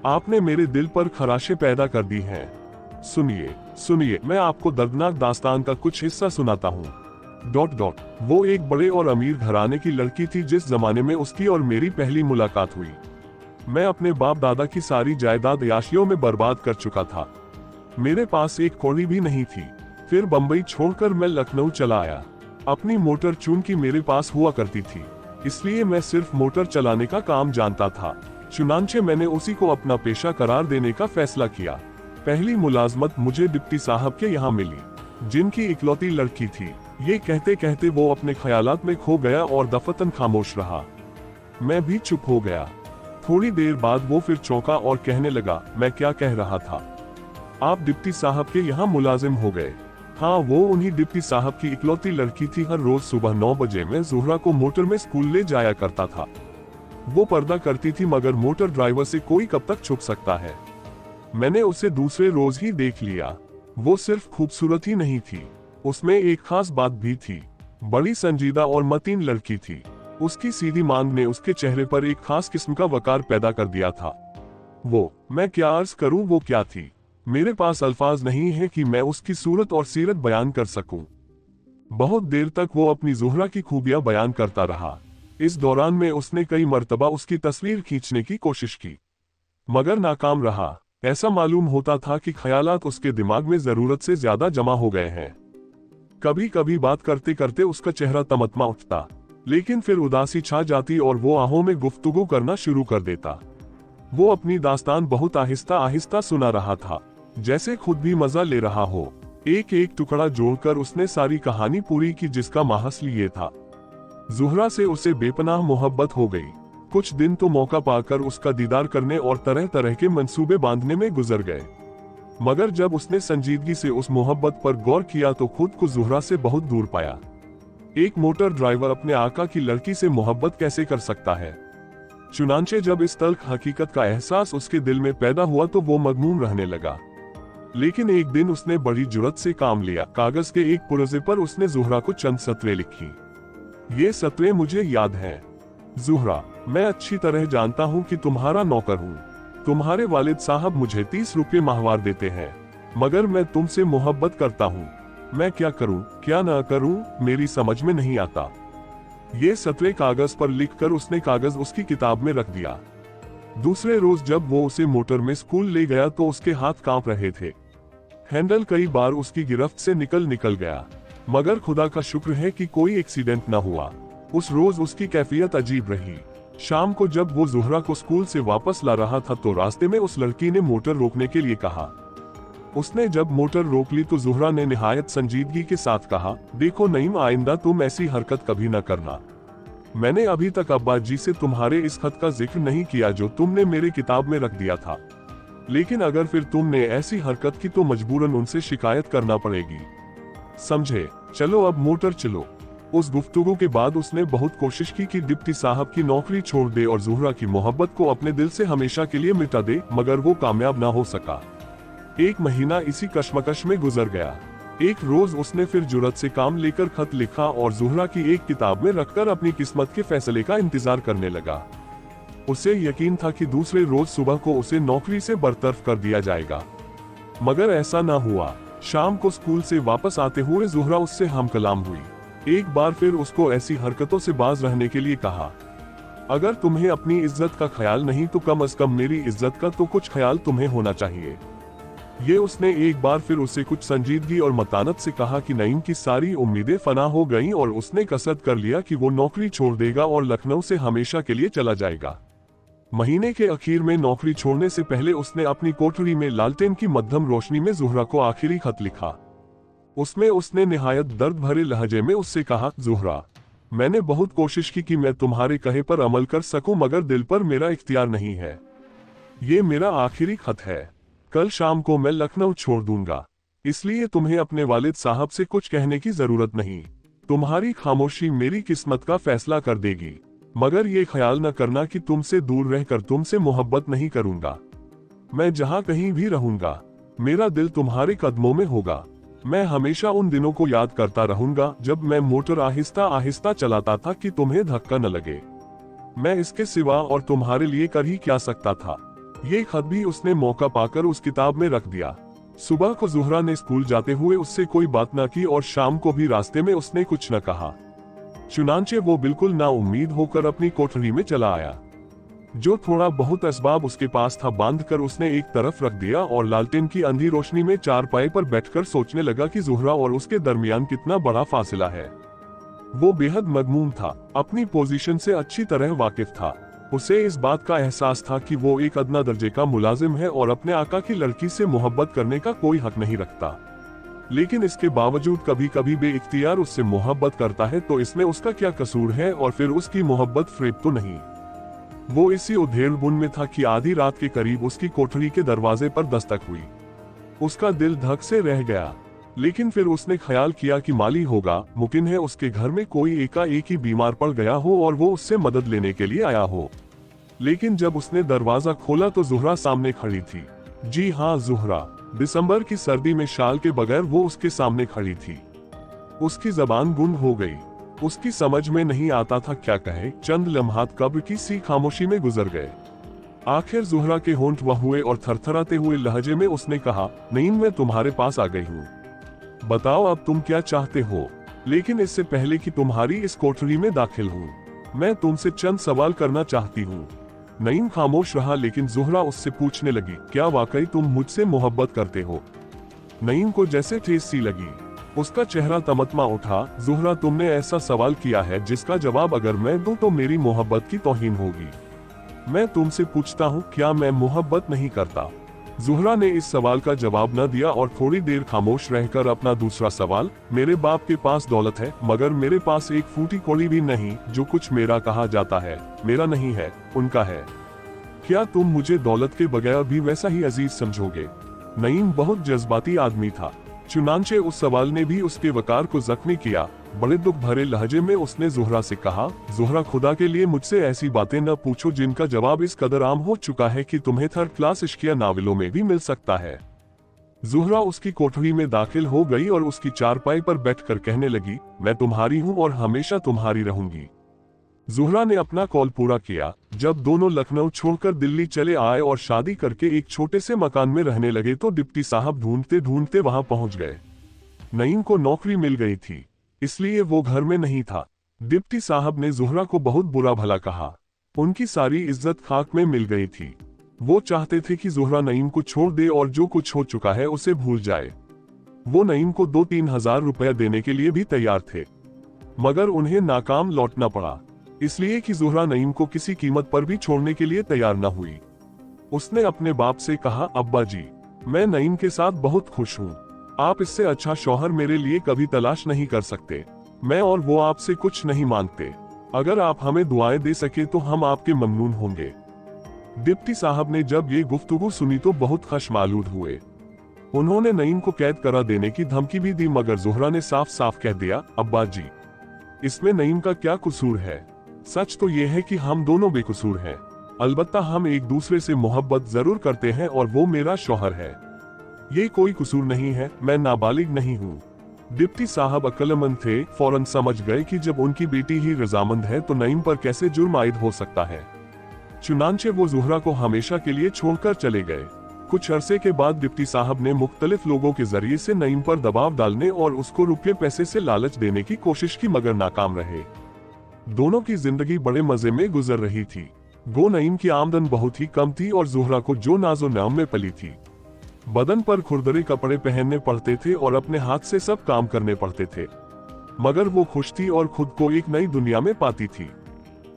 आपने मेरे दिल पर खराशे पैदा कर दी हैं। सुनिए, मैं आपको दर्दनाक दास्तान का कुछ हिस्सा सुनाता हूँ। ... वो एक बड़े और अमीर घराने की लड़की थी जिस जमाने में उसकी और मेरी पहली मुलाकात हुई। मैं अपने बाप दादा की सारी जायदाद याशियों में बर्बाद कर चुका था। मेरे पास एक कौड़ी भी नहीं थी। फिर बंबई छोड़कर मैं लखनऊ चला आया। अपनी मोटर चूंकि मेरे पास हुआ करती थी, इसलिए मैं सिर्फ मोटर चलाने का काम जानता था। चुनांचे मैंने उसी को अपना पेशा करार देने का फैसला किया। पहली मुलाजमत मुझे डिप्टी साहब के यहाँ मिली, जिनकी इकलौती लड़की थी। ये कहते कहते वो अपने ख्यालात में खो गया और दफतन खामोश रहा। मैं भी चुप हो गया। थोड़ी देर बाद वो फिर चौंका और कहने लगा, मैं क्या कह रहा था? आप डिप्टी साहब के यहाँ मुलाजिम हो गए? हाँ, वो उन्हीं डिप्टी साहब की इकलौती लड़की थी। हर रोज सुबह 9 बजे मैं ज़ुहरा को मोटर में स्कूल ले जाया करता था। वो पर्दा करती थी, मगर मोटर ड्राइवर से कोई कब तक छुप सकता है। मैंने उसे दूसरे रोज ही देख लिया। वो सिर्फ खूबसूरत ही नहीं थी, उसमें एक खास बात भी थी। बड़ी संजीदा और मतीन लड़की थी। उसकी सीधी मांग ने उसके चेहरे पर एक खास किस्म का वकार पैदा कर दिया था। मैं क्या अर्ज करूं, वो क्या थी? मेरे पास अल्फाज नहीं है कि मैं उसकी सूरत और सीरत बयान कर सकूं। बहुत देर तक वो अपनी ज़ुहरा की खूबियां बयान करता रहा। इस दौरान में उसने कई मर्तबा उसकी तस्वीर खींचने की कोशिश की, मगर नाकाम रहा। ऐसा मालूम होता था कि ख्यालात उसके दिमाग में जरूरत से ज्यादा जमा हो गए हैं। कभी कभी बात करते करते उसका चेहरा तमतमा उठता, लेकिन फिर उदासी छा जाती और वो आहों में गुफ्तगू करना शुरू कर देता। वो अपनी दास्तान बहुत आहिस्ता आहिस्ता सुना रहा था, जैसे खुद भी मजा ले रहा हो। एक एक टुकड़ा जोड़कर उसने सारी कहानी पूरी की, जिसका माहसल ये था, ज़ुहरा से उसे बेपनाह मोहब्बत हो गई। कुछ दिन तो मौका पाकर उसका दीदार करने और तरह तरह के मंसूबे बांधने में गुजर गए, मगर जब उसने संजीदगी से उस मोहब्बत पर गौर किया तो खुद को ज़ुहरा से बहुत दूर पाया। एक मोटर ड्राइवर अपने आका की लड़की से मोहब्बत कैसे कर सकता है? चुनांचे जब इस तल्ख हकीकत का एहसास उसके दिल में पैदा हुआ तो वो मगमूम रहने लगा। लेकिन एक दिन उसने बड़ी जुर्रत से काम लिया। कागज के एक पुर्जे पर उसने ज़ुहरा को चंद सतरें लिखी। ये सतरें मुझे याद हैं। ज़ुहरा, मैं अच्छी तरह जानता हूँ कि तुम्हारा नौकर हूँ। तुम्हारे वालिद साहब मुझे 30 रुपये माहवार देते हैं, मगर मैं तुमसे मोहब्बत करता हूँ। मैं क्या करूँ क्या ना करूँ, मेरी समझ में नहीं आता। ये सतरें कागज पर लिखकर उसने कागज उसकी किताब में रख दिया। दूसरे रोज जब वो उसे मोटर में स्कूल ले गया तो उसके हाथ कांप रहे थे। हैंडल कई बार उसकी गिरफ्त से निकल गया, मगर खुदा का शुक्र है कि कोई एक्सीडेंट न हुआ। उस रोज उसकी कैफियत अजीब रही। शाम को जब वो ज़ुहरा को स्कूल से वापस ला रहा था तो रास्ते में उस लड़की ने मोटर रोकने के लिए कहा। उसने जब मोटर रोक ली तो ज़ुहरा ने निहायत संजीदगी के साथ कहा, देखो नईम, आइंदा तुम ऐसी हरकत कभी न करना। मैंने अभी तक अब्बा जी से तुम्हारे इस खत का जिक्र नहीं किया जो तुमने मेरी किताब में रख दिया था, लेकिन अगर फिर तुमने ऐसी हरकत की तो मजबूरन उनसे शिकायत करना पड़ेगी, समझे? चलो अब मोटर चलो। उस गुफ्तगू के बाद उसने बहुत कोशिश की कि डिप्टी साहब की नौकरी छोड़ दे और ज़ुहरा की मोहब्बत को अपने दिल से हमेशा के लिए मिटा दे, मगर वो कामयाब ना हो सका। 1 महीना इसी कश्मकश में गुजर गया। एक रोज उसने फिर जुर्रत से काम लेकर खत लिखा और ज़ुहरा की एक किताब में रखकर अपनी किस्मत के फैसले का इंतजार करने लगा। उसे यकीन था कि दूसरे रोज सुबह को उसे नौकरी से बरतरफ कर दिया जाएगा, मगर ऐसा न हुआ। शाम को स्कूल से वापस आते हुए ज़ुहरा उससे हमकलाम हुई। एक बार फिर उसको ऐसी हरकतों से बाज रहने के लिए कहा, अगर तुम्हें अपनी इज्जत का ख्याल नहीं तो कम से कम मेरी इज्जत का तो कुछ ख्याल तुम्हें होना चाहिए। ये उसने एक बार फिर उसे कुछ संजीदगी और मतानत से कहा कि नईम की सारी उम्मीदें फना हो गईं और उसने कसद कर लिया कि वो नौकरी छोड़ देगा और लखनऊ से हमेशा के लिए चला जाएगा। महीने के आखिर में नौकरी छोड़ने से पहले उसने अपनी कोठरी में लालटेन की मध्यम रोशनी में ज़ुहरा को आखिरी खत लिखा। उसमें उसने निहायत दर्द भरे लहजे में उससे कहा, ज़ुहरा, मैंने बहुत कोशिश की कि मैं तुम्हारे कहे पर अमल कर सकूं, मगर दिल पर मेरा इख्तियार नहीं है। ये मेरा आखिरी खत है। कल शाम को मैं लखनऊ छोड़ दूंगा, इसलिए तुम्हें अपने वालिद साहब से कुछ कहने की जरूरत नहीं। तुम्हारी खामोशी मेरी किस्मत का फैसला कर देगी, मगर ये ख्याल न करना कि तुमसे दूर रहकर तुमसे मोहब्बत नहीं करूंगा। मैं जहां कहीं भी रहूंगा, मेरा दिल तुम्हारे कदमों में होगा। मैं हमेशा उन दिनों को याद करता रहूंगा जब मैं मोटर आहिस्ता आहिस्ता चलाता था कि तुम्हें धक्का न लगे। मैं इसके सिवा और तुम्हारे लिए कर ही क्या सकता था। ये खत भी उसने मौका पाकर उस किताब में रख दिया। सुबह को ज़ुहरा ने स्कूल जाते हुए उससे कोई बात न की और शाम को भी रास्ते में उसने कुछ न कहा। चुनांचे वो बिल्कुल नाउम्मीद होकर अपनी कोठरी में चला आया। जो थोड़ा बहुत असबाब उसके पास था बांधकर उसने एक तरफ रख दिया और लालटेन की अंधी रोशनी में चारपाई पर बैठकर सोचने लगा कि ज़ुहरा और उसके दरमियान कितना बड़ा फासला है। वो बेहद मगमूम था, अपनी पोजीशन से अच्छी तरह वाकिफ था। उसे इस बात का एहसास था कि वो एक अदना दर्जे का मुलाजिम है और अपने आका की लड़की से मोहब्बत करने का कोई हक नहीं रखता, लेकिन इसके बावजूद कभी कभी बेइख्तियार उससे मोहब्बत करता है, तो इसमें उसका क्या कसूर है और फिर उसकी मोहब्बत फ्रेब तो नहीं। वो इसी उधेड़-बुन में था कि आधी रात के करीब उसकी कोठरी के दरवाजे पर दस्तक हुई। उसका दिल धक से रह गया, लेकिन फिर उसने ख्याल किया कि माली होगा, मुमकिन है उसके घर में कोई एकाएक ही बीमार पड़ गया हो और वो उससे मदद लेने के लिए आया हो। लेकिन जब उसने दरवाजा खोला तो ज़ुहरा सामने खड़ी थी। जी हाँ, ज़ुहरा। दिसंबर की सर्दी में शाल के बगैर वो उसके सामने खड़ी थी। उसकी जबान गुंग हो गई, उसकी समझ में नहीं आता था क्या कहे। चंद लम्हात कब्र की सी खामोशी में गुजर गए। आखिर ज़ुहरा के होंठ वह हुए और थरथराते हुए लहजे में उसने कहा, नईम, मैं तुम्हारे पास आ गई हूँ। बताओ अब तुम क्या चाहते हो, लेकिन इससे पहले कि तुम्हारी इस कोठरी में दाखिल हूँ, मैं तुमसे चंद सवाल करना चाहती हूँ। नईम खामोश रहा, लेकिन ज़ुहरा उससे पूछने लगी, क्या वाकई तुम मुझसे मोहब्बत करते हो? नईम को जैसे ठेस सी लगी, उसका चेहरा तमतमा उठा। ज़ुहरा, तुमने ऐसा सवाल किया है जिसका जवाब अगर मैं दूं तो मेरी मोहब्बत की तौहीन होगी। मैं तुमसे पूछता हूँ, क्या मैं मोहब्बत नहीं करता? ज़ुहरा ने इस सवाल का जवाब न दिया और थोड़ी देर खामोश रहकर अपना दूसरा सवाल, मेरे बाप के पास दौलत है, मगर मेरे पास एक फूटी कौड़ी भी नहीं। जो कुछ मेरा कहा जाता है मेरा नहीं है, उनका है। क्या तुम मुझे दौलत के बगैर भी वैसा ही अजीज समझोगे? नईम बहुत जज्बाती आदमी था, चुनांचे उस सवाल ने भी उसके वकार को जख्मी किया। बड़े दुख भरे लहजे में उसने ज़ुहरा से कहा, ज़ुहरा, खुदा के लिए मुझसे ऐसी बातें न पूछो जिनका जवाब इस कदर आम हो चुका है कि तुम्हें थर्ड क्लास इश्किया नावलों में भी मिल सकता है। ज़ुहरा उसकी कोठरी में दाखिल हो गई और उसकी चारपाई पर बैठकर कहने लगी, मैं तुम्हारी हूँ और हमेशा तुम्हारी रहूंगी। ज़ुहरा ने अपना कॉल पूरा किया। जब दोनों लखनऊ छोड़कर दिल्ली चले आए और शादी करके एक छोटे से मकान में रहने लगे तो डिप्टी साहब ढूंढते ढूंढते वहां पहुंच गए। नईम को नौकरी मिल गई थी, इसलिए वो घर में नहीं था। डिप्टी साहब ने ज़ुहरा को बहुत बुरा भला कहा। उनकी सारी इज्जत खाक में मिल गई थी। वो चाहते थे कि ज़ुहरा नईम को छोड़ दे और जो कुछ हो चुका है उसे भूल जाए। वो नईम को 2-3 हजार रुपया देने के लिए भी तैयार थे, मगर उन्हें नाकाम लौटना पड़ा, इसलिए कि ज़ुहरा नईम को किसी कीमत पर भी छोड़ने के लिए तैयार न हुई। उसने अपने बाप से कहा, अब्बा जी, मैं नईम के साथ बहुत खुश हूँ। आप इससे अच्छा शौहर मेरे लिए कभी तलाश नहीं कर सकते। मैं और वो आपसे कुछ नहीं मांगते। अगर आप हमें दुआएं दे सके तो हम आपके ममनून होंगे। डिप्टी साहब ने जब ये गुफ्तगू सुनी तो बहुत खश्मालूद हुए। उन्होंने नईम को कैद करा देने की धमकी भी दी, मगर ज़ुहरा ने साफ साफ कह दिया, अब्बा जी, इसमें नईम का क्या कसूर है? सच तो ये है कि हम दोनों बेकसूर हैं। अलबत्ता हम एक दूसरे से मोहब्बत जरूर करते हैं और वो मेरा शौहर है। ये कोई कसूर नहीं है, मैं नाबालिग नहीं हूँ। डिप्टी साहब अक्लमंद थे, फौरन समझ गए कि जब उनकी बेटी ही रजामंद है तो नईम पर कैसे जुर्म आयद हो सकता है। चुनांचे वो ज़ुहरा को हमेशा के लिए छोड़कर चले गए। कुछ अरसे के बाद डिप्टी साहब ने मुख्तलिफ लोगों के जरिए से नईम पर दबाव डालने और उसको रुपये पैसे से लालच देने की कोशिश की, मगर नाकाम रहे। दोनों की जिंदगी बड़े मजे में गुजर रही थी। गो नईम की आमदन बहुत ही कम थी और ज़ुहरा को जो नाजो नाम में पली थी। बदन पर खुरदरे कपड़े पहनने पड़ते थे और अपने हाथ से सब काम करने पड़ते थे, मगर वो खुश थी और खुद को एक नई दुनिया में पाती थी।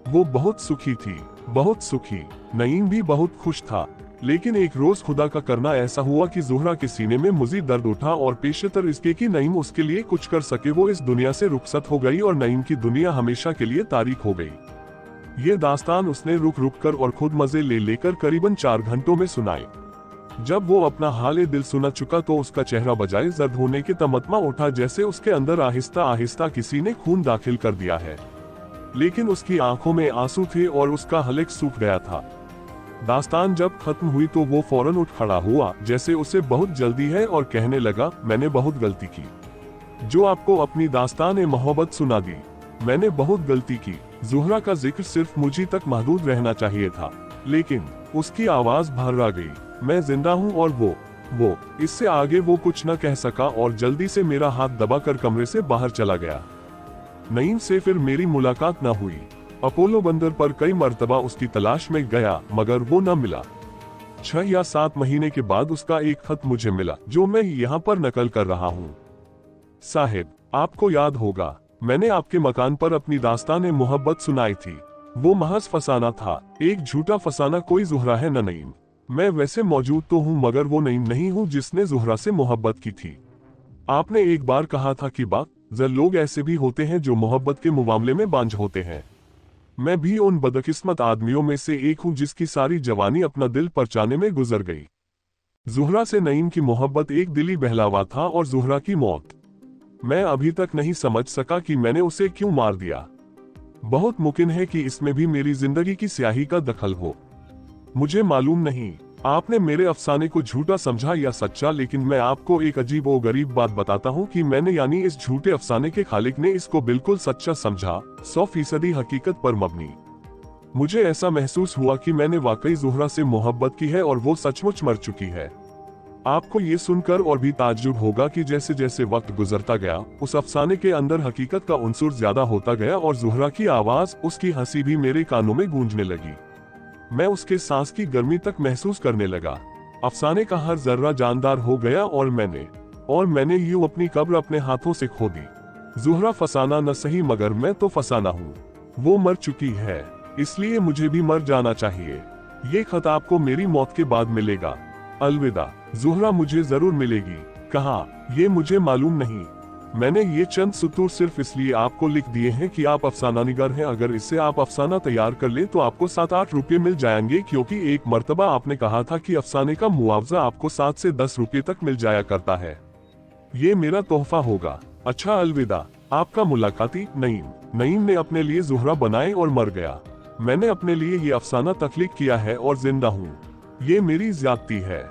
वो बहुत सुखी थी, बहुत सुखी। नईम भी बहुत खुश था, लेकिन एक रोज खुदा का करना ऐसा हुआ कि ज़ुहरा के सीने में मुज़ीद दर्द उठा और पेशतर इसके कि नईम उसके लिए कुछ कर सके वो इस दुनिया से रुखसत हो गई और नईम की दुनिया हमेशा के लिए तारीख हो गई। ये दास्तान उसने रुक रुक कर और खुद मजे ले लेकर करीबन 4 घंटों में सुनाई। जब वो अपना हाल दिल सुना चुका तो उसका चेहरा बजाय जर्द होने के तमतमा उठा, जैसे उसके अंदर आहिस्ता आहिस्ता किसी ने खून दाखिल कर दिया है। लेकिन उसकी आंखों में आंसू थे और उसका हलक सूख गया था। दास्तान जब खत्म हुई तो वो फौरन उठ खड़ा हुआ, जैसे उसे बहुत जल्दी है, और कहने लगा, मैंने बहुत गलती की जो आपको अपनी दास्तान मोहब्बत सुना दी। मैंने बहुत गलती की। ज़ुहरा का जिक्र सिर्फ मुझी तक महदूद रहना चाहिए था, लेकिन उसकी आवाज भर्रा गई। मैं जिंदा हूँ और वो इससे आगे वो कुछ न कह सका और जल्दी से मेरा हाथ दबाकर कमरे से बाहर चला गया। नईम से फिर मेरी मुलाकात न हुई। अपोलो बंदर पर कई मर्तबा उसकी तलाश में गया, मगर वो न मिला। 6 या 7 महीने के बाद उसका एक खत मुझे मिला, जो मैं यहाँ पर नकल कर रहा हूँ। साहिब, आपको याद होगा, मैंने आपके मकान पर अपनी दास्तान मोहब्बत सुनाई थी। वो महज फसाना था, एक झूठा फसाना। कोई ज़ुहरा है न नईम। मैं वैसे मौजूद तो हूँ, मगर वो नईम नहीं हूँ जिसने ज़ुहरा से मोहब्बत की थी। आपने एक बार कहा था कि लोग ऐसे भी होते हैं जो मोहब्बत के मामले में बांझ होते हैं। मैं भी उन बदकिस्मत आदमियों में से एक हूँ जिसकी सारी जवानी अपना दिल परचाने में गुजर गई। ज़ुहरा से नईम की मोहब्बत एक दिली बहलावा था और ज़ुहरा की मौत, मैं अभी तक नहीं समझ सका कि मैंने उसे क्यों मार दिया। बहुत मुमकिन है कि इसमें भी मेरी जिंदगी की स्याही का दखल हो। मुझे मालूम नहीं, आपने मेरे अफसाने को झूठा समझा या सच्चा, लेकिन मैं आपको एक अजीब और गरीब बात बताता हूँ कि मैंने, यानी इस झूठे अफसाने के खालिक ने, इसको बिल्कुल सच्चा समझा, 100% हकीकत पर मबनी। मुझे ऐसा महसूस हुआ कि मैंने वाकई ज़ुहरा से मोहब्बत की है और वो सचमुच मर चुकी है। आपको ये सुनकर और भी ताज्जुब होगा कि जैसे जैसे वक्त गुजरता गया, उस अफसाने के अंदर हकीकत का उन्सुर ज्यादा होता गया और ज़ुहरा की आवाज, उसकी हंसी भी मेरे कानों में गूंजने लगी। मैं उसके सांस की गर्मी तक महसूस करने लगा। अफसाने का हर जर्रा जानदार हो गया और मैंने यूं अपनी कब्र अपने हाथों से खो दी। ज़ुहरा फसाना न सही, मगर मैं तो फसाना हूँ। वो मर चुकी है, इसलिए मुझे भी मर जाना चाहिए। ये खत आपको मेरी मौत के बाद मिलेगा। अलविदा। ज़ुहरा मुझे जरूर मिलेगी। कहा, ये मुझे मालूम नहीं। मैंने ये चंद सतूर सिर्फ इसलिए आपको लिख दिए हैं कि आप अफसाना निगर हैं। अगर इससे आप अफसाना तैयार कर ले तो आपको 7-8 रुपये मिल जाएंगे, क्योंकि एक मर्तबा आपने कहा था कि अफसाने का मुआवजा आपको 7 से 10 रुपये तक मिल जाया करता है। ये मेरा तोहफा होगा। अच्छा, अलविदा। आपका मुलाकाती नईम। नईम ने अपने लिए ज़ुहरा बनाए और मर गया। मैंने अपने लिए ये अफसाना तख्लीक किया है और जिंदा हूँ। ये मेरी ज्यादती है।